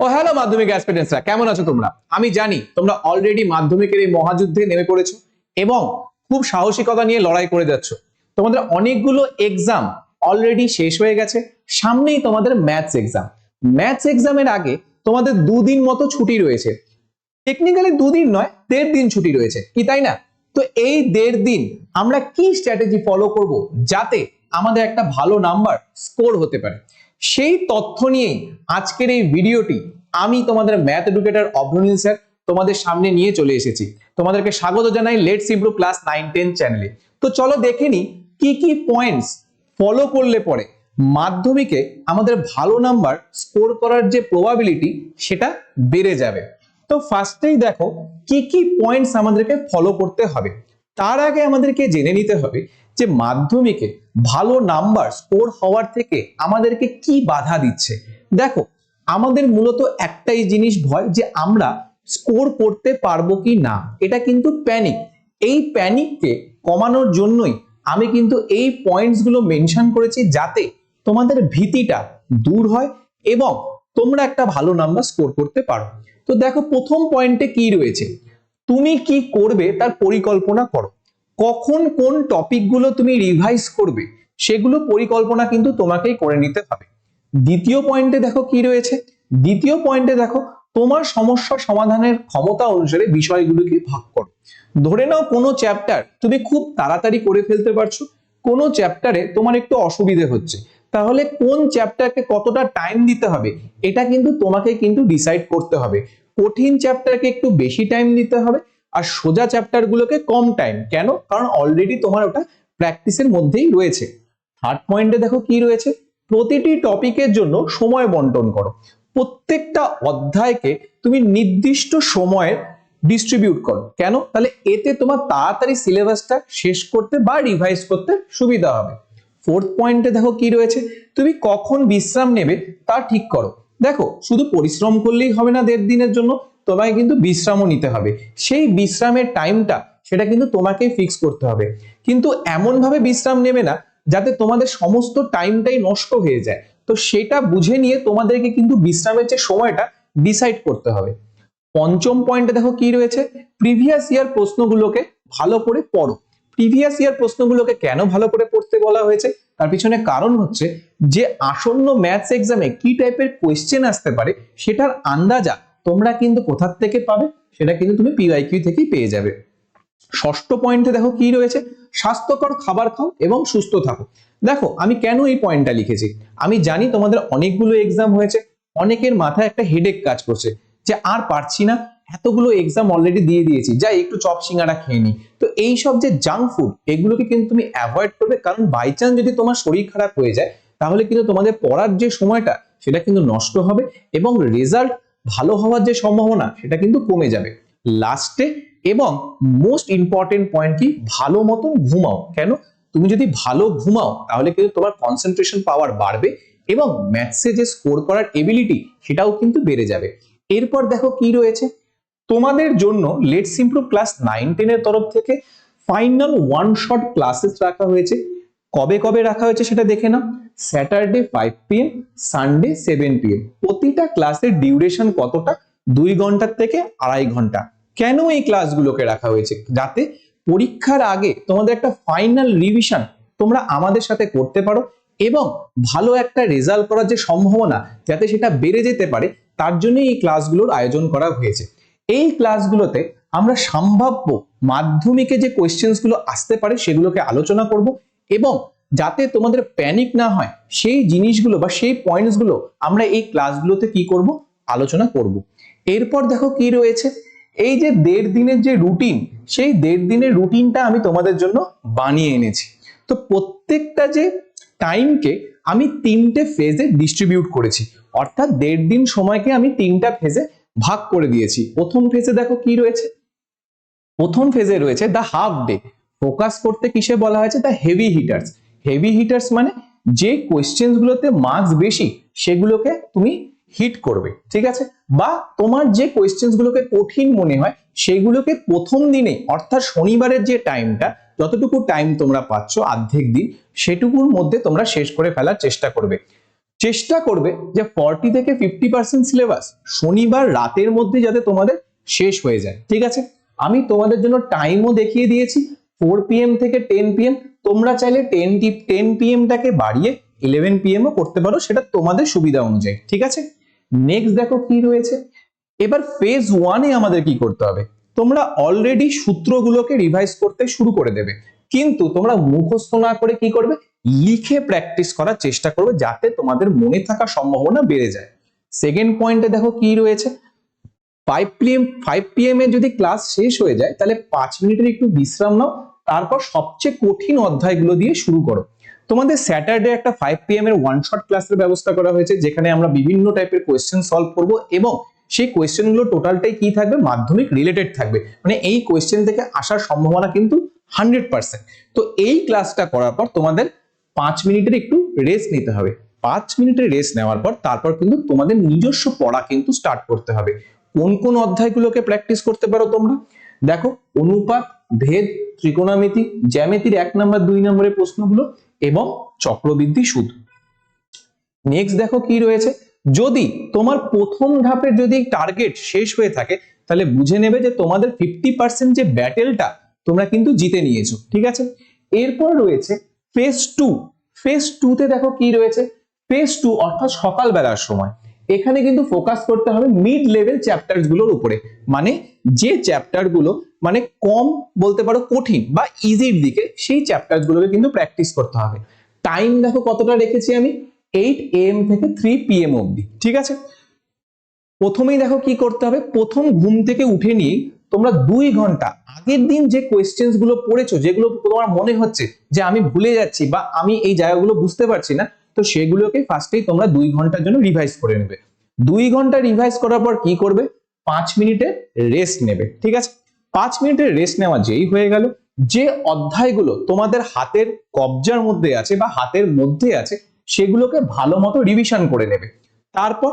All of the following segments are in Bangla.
ও হ্যালো মাধ্যমিক অ্যাসপিরেন্টসরা, কেমন আছো তোমরা? আমি জানি তোমরা অলরেডি মাধ্যমিকের এই মহাযুদ্ধে নেমে পড়েছো এবং খুব সাহসিকতা নিয়ে লড়াই করে যাচ্ছ। তোমাদের অনেকগুলো এক্সাম অলরেডি শেষ হয়ে গেছে, সামনেই তোমাদের ম্যাথস এক্সাম। ম্যাথস এক্সামের আগে তোমাদের দুদিন মতো ছুটি রয়েছে। টেকনিক্যালি দুদিন নয়, 1.5 দিন ছুটি রয়েছে, কি তাই না? তো এই 1.5 দিন আমরা কি স্ট্র্যাটেজি ফলো করব যাতে আমাদের একটা ভালো নাম্বার স্কোর হতে পারে, সেই তথ্য নিয়েই আজকের এই ভিডিওটি আমি তোমাদের ম্যাথ এডুকেটর অভ্রনীল স্যার তোমাদের সামনে নিয়ে চলে এসেছি। তোমাদেরকে স্বাগত জানাই লেটস ইমপ্রুভ ক্লাস 9-10 চ্যানেলে। তো চলো দেখে নি কি কি পয়েন্টস ফলো করলে পরে মাধ্যমিকে আমাদের ভালো নাম্বার স্কোর করার যে প্রবাবিলিটি সেটা বেড়ে যাবে। তো ফার্স্টেই দেখো কি কি পয়েন্টস আমাদেরকে ফলো করতে হবে। তার আগে আমাদেরকে জেনে নিতে হবে যে মাধ্যমিকে ভালো নাম্বার স্কোর হওয়ার থেকে আমাদেরকে কি বাধা দিচ্ছে। দেখো, আমাদের মূলত একটাই জিনিস ভয় যে আমরা স্কোর করতে পারবো কি না, এটা কিন্তু প্যানিক। এই প্যানিককে কমানোর জন্যই আমি কিন্তু এই পয়েন্টস গুলো মেনশন করেছি যাতে তোমাদের ভীতিটা দূর হয় এবং তোমরা একটা ভালো নাম্বার স্কোর করতে পারো। তো দেখো প্রথম পয়েন্টে কি রয়েছে, তুমি কি করবে তার পরিকল্পনা করো। কখন কোন টপিকগুলো তুমি রিভাইজ করবে সেগুলো পরিকল্পনা কিন্তু তোমাকেই করে নিতে হবে। দ্বিতীয় পয়েন্টে দেখো কি রয়েছে, দ্বিতীয় পয়েন্টে দেখো তোমার সমস্যা সমাধানের ক্ষমতা অনুসারে বিষয়গুলোকে ভাগ করো। ধরে নাও কোনো চ্যাপ্টার তুমি খুব তাড়াতাড়ি করে ফেলতে পারছো, কোনো চ্যাপ্টারে তোমার একটু অসুবিধে হচ্ছে, তাহলে কোন চ্যাপ্টারকে কতটা টাইম দিতে হবে এটা কিন্তু তোমাকে কিন্তু ডিসাইড করতে হবে। কঠিন চ্যাপ্টারকে একটু বেশি টাইম দিতে হবে আর সোজা চ্যাপ্টার গুলোকে কম টাইম। কেন? কারণ অলরেডি তোমার ওটা প্র্যাকটিসের মধ্যেই রয়েছে। থার্ড পয়েন্টে দেখো কি রয়েছে, প্রতিটি টপিকের জন্য সময় বন্টন করো। প্রত্যেকটা অধ্যায়কে তুমি নির্দিষ্ট সময়ে ডিস্ট্রিবিউট করো। কেন? তাহলে এতে তোমার তাড়াতাড়ি সিলেবাসটা শেষ করতে বা রিভাইজ করতে সুবিধা হবে। ফোর্থ পয়েন্টে দেখো কি রয়েছে, তুমি কখন বিশ্রাম নেবে তা ঠিক করো। দেখো, শুধু পরিশ্রম করলেই হবে না, 1.5 দিনের জন্য তোমাকে কিন্তু বিশ্রামও নিতে হবে। সেই বিশ্রামের টাইমটা সেটা কিন্তু তোমাকেই ফিক্স করতে হবে, কিন্তু এমন ভাবে বিশ্রাম নেবে না যাতে তোমাদের সমস্ত টাইমটাই নষ্ট হয়ে যায়। তো সেটা বুঝে নিয়ে তোমাদেরকে কিন্তু বিশ্রামের যে সময়টা ডিসাইড করতে হবে। পঞ্চম পয়েন্টে দেখো কি রয়েছে, প্রিভিয়াস ইয়ার প্রশ্নগুলোকে ভালো করে পড়ো। প্রিভিয়াস ইয়ার প্রশ্নগুলোকে কেন ভালো করে পড়তে বলা হয়েছে তার পিছনে কারণ হচ্ছে যে আসন্ন ম্যাথস এক্সামে কি টাইপের কোয়েশ্চেন আসতে পারে সেটার আন্দাজা তোমরা কিন্তু কোথা থেকে পাবে, সেটা কিন্তু তুমি পিওয়াইকিউ থেকেই পেয়ে যাবে। ষষ্ঠ পয়েন্টে দেখো কি রয়েছে, স্বাস্থ্যকর খাবার খাও এবং সুস্থ থাকো। দেখো, আমি কেন এই পয়েন্টটা লিখেছি, আমি জানি তোমাদের অনেকগুলো এক্সাম হয়েছে, অনেকের মাথায় একটা হেডেক কাজ করছে যে আর পারছি না, এতগুলো এক্সাম অলরেডি দিয়ে দিয়েছি, যাই একটু চপ সিঙ্গারা খেয়ে নি। তো এই সব যে জাঙ্ক ফুড এগুলোকে কিন্তু তুমি অ্যাভয়েড করবে, কারণ বাই চান্স যদি তোমার শরীর খারাপ হয়ে যায় তাহলে কিন্তু তোমাদের পড়ার যে সময়টা সেটা কিন্তু নষ্ট হবে এবং রেজাল্ট ভালো হওয়ার যে সম্ভাবনা সেটা কিন্তু কমে যাবে। লাস্টে এবং মোস্ট ইম্পর্টেন্ট পয়েন্ট কি, ভালো মতন ঘুমাও। কেন? তুমি যদি ভালো ঘুমাও তাহলে কিন্তু তোমার কনসেন্ট্রেশন পাওয়ার বাড়বে এবং ম্যাথসে যে স্কোর করার এবিলিটি সেটাও কিন্তু বেড়ে যাবে। এরপর দেখো কি রয়েছে, তোমাদের জন্য লেটস ইমপ্রুভ ক্লাস 9-10 এর তরফ থেকে ফাইনাল ওয়ান শট ক্লাসেস রাখা হয়েছে। কবে কবে রাখা হয়েছে সেটা দেখে নাও। Saturday 5 PM, Sunday 7 PM। প্রতিটা ক্লাসের ডিউরেশন কতটা? 2 ঘন্টার থেকে 2.5 ঘন্টা। কেন এই ক্লাসগুলোকে রাখা হয়েছে? যাতে পরীক্ষার আগে তোমাদের একটা ফাইনাল রিভিশন তোমরা আমাদের সাথে করতে পারো এবং ভালো একটা রেজাল্ট করার যে সম্ভাবনা যাতে সেটা বেড়ে যেতে পারে, তার জন্য এই ক্লাসগুলোর আয়োজন করা হয়েছে। এই ক্লাসগুলোতে আমরা সম্ভাব্য মাধ্যমিকে যে কোয়েশ্চেন্স গুলো আসতে পারে সেগুলোকে আলোচনা করব এবং যাতে তোমাদের প্যানিক না হয় সেই জিনিসগুলো বা সেই পয়েন্টস গুলো আমরা এই ক্লাসগুলোতে কি করব, আলোচনা করব। এরপর দেখো কি রয়েছে, এই যে 1.5 দিনের যে রুটিন, সেই 1.5 দিনের রুটিনটা আমি তোমাদের জন্য বানিয়ে এনেছি। তো প্রত্যেকটা যে টাইমকে আমি 3টে ফেজে ডিস্ট্রিবিউট করেছি, অর্থাৎ 1.5 দিন সময়কে আমি 3টা ফেজে ভাগ করে দিয়েছি। প্রথম ফেজে দেখো কি রয়েছে, প্রথম ফেজে রয়েছে দ্য হাফ ডে। ফোকাস করতে কিসে বলা হয়েছে? The heavy hitters. Heavy hitters মানে যে কোয়েশ্চেন গুলোতে মার্কস বেশি সেগুলোকে তুমি হিট করবে, ঠিক আছে? বা তোমার যে কোয়েশ্চেন গুলোকে কঠিন মনে হয় সেগুলোকে প্রথম দিনে অর্থাৎ শনিবারের যে টাইমটা, যতটুকু টাইম তোমরা পাচ্ছ অর্ধেক দিন, সেটুকুর মধ্যে তোমরা শেষ করে ফেলার চেষ্টা করবে। চেষ্টা করবে যে 40 থেকে 50% সিলেবাস শনিবার রাতের মধ্যে যাতে তোমাদের শেষ হয়ে যায়, ঠিক আছে? আমি তোমাদের জন্য টাইমও দেখিয়ে দিয়েছি 4 PM থেকে 10 PM। তোমরা চাইলে 10 PM টাকে বাড়িয়ে 11 PM ও করতে পারো, সেটা তোমাদের সুবিধা অনুযায়ী, ঠিক আছে? নেক্সট দেখো কি রয়েছে। এবার ফেজ 1-এ আমাদের কি করতে হবে? তোমরা অলরেডি সূত্রগুলোকে রিভাইজ করতে শুরু করে দেবে, কিন্তু তোমরা মুখস্থ না করে কি করবে? লিখে প্র্যাকটিস করার চেষ্টা করবে, যাতে তোমাদের মনে থাকার সম্ভাবনা বেড়ে যায়। সেকেন্ড পয়েন্টে দেখো কি রয়েছে। 5 PM এ যদি ক্লাস শেষ হয়ে যায়, তাহলে 5 মিনিটের একটু বিশ্রাম নাও, তারপর সবচেয়ে কঠিন অধ্যায়গুলো দিয়ে শুরু করো। তোমাদের স্যাটারডে একটা 5 PM এর ওয়ান শট ক্লাসের ব্যবস্থা করা হয়েছে, যেখানে আমরা বিভিন্ন টাইপের কোয়েশ্চেন সলভ করব, এবং সেই কোয়েশ্চেনগুলো টোটালটাই কি থাকবে? মাধ্যমিক রিলেটেড থাকবে, মানে এই কোয়েশ্চেন থেকে আসার সম্ভাবনা কিন্তু 100%। তো এই ক্লাসটা করার পর তোমাদের 5 মিনিটের একটু রেস্ট নিতে হবে। 5 মিনিটের রেস্ট নেওয়ার পর তারপর কিন্তু তোমাদের নিজস্ব পড়া কিন্তু স্টার্ট করতে হবে। কোন কোন অধ্যায়গুলোকে প্র্যাকটিস করতে পারো তোমরা? দেখো, অনুপাত, ভেদ, ত্রিকোণমিতি, জ্যামিতির 1 নম্বর 2 নম্বরের প্রশ্নগুলো এবং চক্রবৃদ্ধি সুদ। নেক্সট দেখো কি রয়েছে। যদি তোমার প্রথম ধাপের যদি টার্গেট শেষ হয়ে থাকে, তাহলে বুঝে নেবে যে তোমাদের 50% যে ব্যাটেলটা তোমরা কিন্তু জিতে নিয়েছো, ঠিক আছে? এরপর রয়েছে ফেজ 2। ফেজ 2 তে দেখো কি রয়েছে। ফেজ 2 অর্থাৎ সকালবেলার সময়, এখানে কিন্তু ফোকাস করতে হবে মিড লেভেল চ্যাপ্টার গুলোর উপরে, মানে যে চ্যাপ্টার গুলো মানে কম বলতে পারো কঠিন বা ইজির দিকে, সেই চ্যাপ্টার গুলোকে কিন্তু প্র্যাকটিস করতে হবে। টাইম দেখো কতটা রেখেছি আমি, 8 AM থেকে 3 PM অবধি, ঠিক আছে? প্রথমেই দেখো কি করতে হবে। প্রথম ঘুম থেকে উঠে নিয়ে তোমরা 2 ঘন্টা আগের দিন যে কোয়েশ্চেন্স গুলো পড়েছো, যেগুলো তোমার মনে হচ্ছে যে আমি ভুলে যাচ্ছি বা আমি এই জায়গাগুলো বুঝতে পারছি না, তো সেগুলোকে ফার্স্টেই তোমরা 2 ঘন্টার জন্য রিভাইজ করে নেবে। 2 ঘন্টা রিভাইজ করার পর কি করবে? 5 মিনিটের রেস্ট নেবে, ঠিক আছে? 5 মিনিটের রেস্ট নেওয়া যেই হয়ে গেল, যে অধ্যায়গুলো তোমাদের হাতের কবজার মধ্যে আছে বা হাতের মধ্যে আছে, সেগুলোকে ভালো মতো রিভিশন করে নেবে। তারপর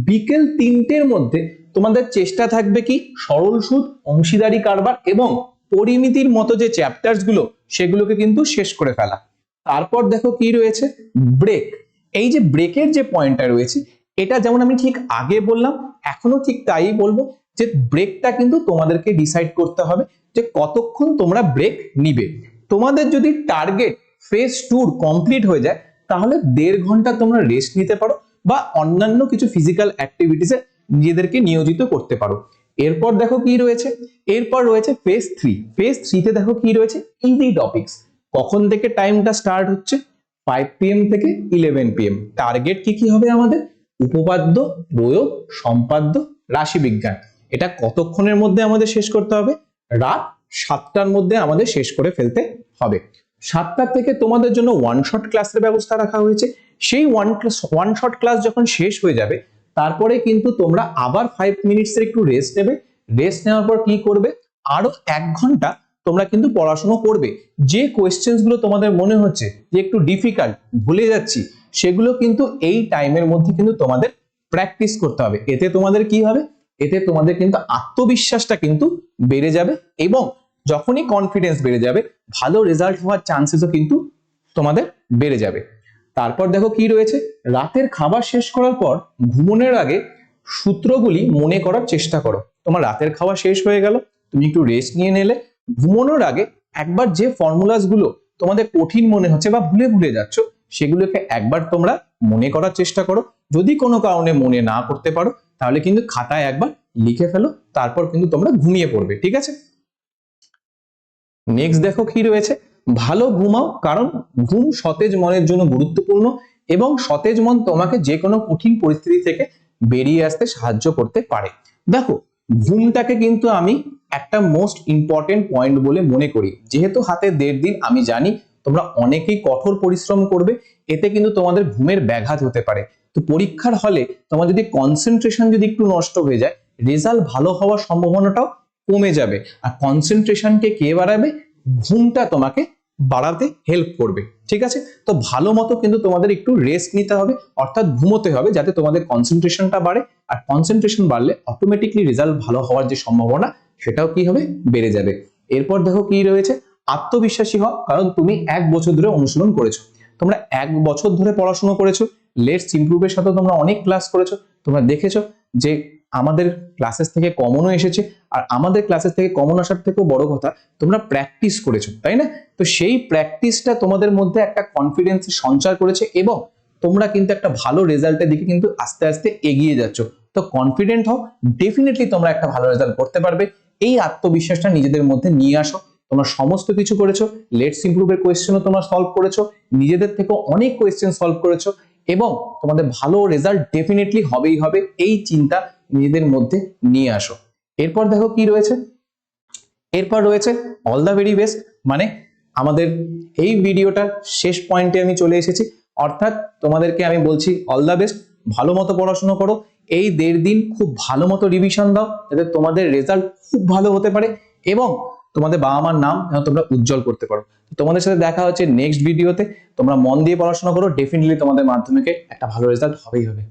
বিকেল 3টের মধ্যে তোমাদের চেষ্টা থাকবে কি? সরল সুদ, অংশীদারি কারবার এবং পরিমিতির মতো যে চ্যাপ্টার্স গুলো, সেগুলোকে কিন্তু শেষ করে ফেলা। তারপর দেখো কি রয়েছে, ব্রেক। এই যে ব্রেকের যে পয়েন্টটা রয়েছে, এটা যেমন আমি ঠিক আগে বললাম, এখনো ঠিক তাই বলবো, যে ব্রেকটা কিন্তু তোমাদেরকে ডিসাইড করতে হবে যে কতক্ষণ তোমরা ব্রেক নিবে। তোমাদের যদি টার্গেট ফেজ 2 কমপ্লিট হয়ে যায়, তাহলে 1.5 ঘন্টা তোমরা রেস্ট নিতে পারো বা অন্যান্য কিছু ফিজিক্যাল অ্যাক্টিভিটিসে নিজেদেরকে নিয়োজিত করতে পারো। এরপর দেখো কি রয়েছে। এরপর রয়েছে ফেজ 3। ফেজ 3 তে দেখো কি রয়েছে, ইজি টপিকস। কখন থেকে টাইমটা স্টার্ট হচ্ছে? 5 PM থেকে 11 PM। টার্গেট কি কি হবে আমাদের? উপপাদ্য, প্রয়োগ, সম্পাদ্য, রাশিবিজ্ঞান। এটা কতক্ষণের মধ্যে আমাদের শেষ করতে হবে? রাত 7টার মধ্যে আমাদের শেষ করে ফেলতে হবে। 7টা থেকে তোমাদের জন্য ওয়ান শট ক্লাসের ব্যবস্থা রাখা হয়েছে। সেই ওয়ান শট ক্লাস যখন শেষ হয়ে যাবে, তারপরে কিন্তু তোমরা আবার 5 মিনিটসের একটু রেস্ট নেবে। রেস্ট নেওয়ার পর কি করবে? আরো 1 ঘন্টা তোমরা কিন্তু পড়াশোনা করবে। যে কোয়েশ্চেন্স গুলো তোমাদের মনে হচ্ছে যে একটু ডিফিকাল্ট, ভুলে যাচ্ছি, সেগুলো কিন্তু এই টাইমের মধ্যে কিন্তু তোমাদের প্র্যাকটিস করতে হবে। এতে তোমাদের কি হবে? এতে তোমাদের কিন্তু আত্মবিশ্বাসটা কিন্তু বেড়ে যাবে, এবং যখনই কনফিডেন্স বেড়ে যাবে, ভালো রেজাল্ট হওয়ার চান্সেসও কিন্তু তোমাদের বেড়ে যাবে। তারপর দেখো কি রয়েছে। রাতের খাবার শেষ করার পর ঘুমানোর আগে সূত্রগুলি মনে করার চেষ্টা করো। তোমার রাতের খাওয়া শেষ হয়ে গেল, তুমি একটু রেস্ট নিয়ে নিলে, ঘুমানোর আগে একবার যে ফর্মুলাস গুলো তোমাদের কঠিন মনে হচ্ছে বা ভুলে ভুলে যাচ্ছ, সেগুলোকে একবার তোমরা মনে করার চেষ্টা করো। যদি কোনো কারণে মনে না করতে পারো, তাহলে কিন্তু খাতায় একবার লিখে ফেলো, তারপর কিন্তু তোমরা ঘুমিয়ে পড়বে, ঠিক আছে? নেক্সট দেখো কি রয়েছে। ভালো ঘুমাও, কারণ ঘুম সতেজ মনের জন্য গুরুত্বপূর্ণ, এবং সতেজ মন তোমাকে যে কোনো কঠিন পরিস্থিতি থেকে বেরিয়ে আসতে সাহায্য করতে পারে। দেখো, ঘুমটাকে কিন্তু আমি একটা মোস্ট ইম্পর্টেন্ট পয়েন্ট বলে মনে করি। যেহেতু হাতে 1.5 দিন, আমি জানি তোমরা অনেকেই কঠোর পরিশ্রম করবে, এতে কিন্তু তোমাদের ঘুমের ব্যাঘাত হতে পারে। তো পরীক্ষার হলে তোমার যদি কনসেন্ট্রেশন যদি একটু নষ্ট হয়ে যায়, রেজাল্ট ভালো হওয়ার সম্ভাবনাটাও কমে যাবে। আর কনসেন্ট্রেশনকে কে বাড়াবে? ঘুমটা তোমাকে বাড়াতে হেল্প করবে, ঠিক আছে? তো ভালো মতো কিন্তু তোমাদের একটু রেস্ট নিতে হবে, অর্থাৎ ঘুমোতে হবে, যাতে তোমাদের কনসেন্ট্রেশনটা বাড়ে। আর কনসেন্ট্রেশন বাড়লে অটোমেটিকলি রেজাল্ট ভালো হওয়ার যে সম্ভাবনা, সেটাও কি হবে? বেড়ে যাবে। এরপর দেখো কি রয়েছে। আত্মবিশ্বাসী হও, কারণ তুমি 1 বছর ধরে অনুশীলন করেছো। তোমরা 1 বছর ধরে পড়াশোনা করেছো, লেটস ইমপ্রুভের সাথে তোমরা অনেক ক্লাস করেছো, তোমরা দেখেছো যে আমাদের ক্লাসেস থেকে কমনও এসেছে, আর আমাদের ক্লাসেস থেকে কমন আসার থেকেও বড় কথা তোমরা প্র্যাকটিস করেছো, তাই না? তো সেই প্র্যাকটিসটা তোমাদের মধ্যে একটা কনফিডেন্স সঞ্চার করেছে এবং তোমরা কিন্তু একটা ভালো রেজাল্টের দিকে কিন্তু আস্তে আস্তে এগিয়ে যাচ্ছ। তো কনফিডেন্ট হও, ডেফিনেটলি তোমরা একটা ভালো রেজাল্ট করতে পারবে। এই আত্মবিশ্বাসটা নিজেদের মধ্যে নিয়ে আসো। তোমরা সমস্ত কিছু করেছো, লেটস ইমপ্রুভের কোয়েশ্চেনও তোমরা সলভ করেছো, নিজেদের থেকেও অনেক কোয়েশ্চেন সলভ করেছো এবং তোমাদের ভালো রেজাল্ট ডেফিনেটলি হবেই হবে, এই চিন্তা নিজেদের মধ্যে নিয়ে আসো। এরপর দেখো কি রয়েছে, এরপর রয়েছে অল দ্য ভেরি বেস্ট। মানে আমাদের এই ভিডিওটার শেষ পয়েন্টে আমি চলে এসেছি, অর্থাৎ তোমাদেরকে আমি বলছি অল দ্য বেস্ট, ভালো মতো পড়াশোনা করো, এই 1.5 দিন খুব ভালো মতো রিভিশন দাও যাতে তোমাদের রেজাল্ট খুব ভালো হতে পারে এবং তোমাদের বাবা মার নাম যেন তোমরা উজ্জ্বল করতে পারো। তোমাদের সাথে দেখা হচ্ছে নেক্সট ভিডিওতে। তোমরা মন দিয়ে পড়াশোনা করো, ডেফিনেটলি তোমাদের মাধ্যমিকে একটা ভালো রেজাল্ট হবেই হবে।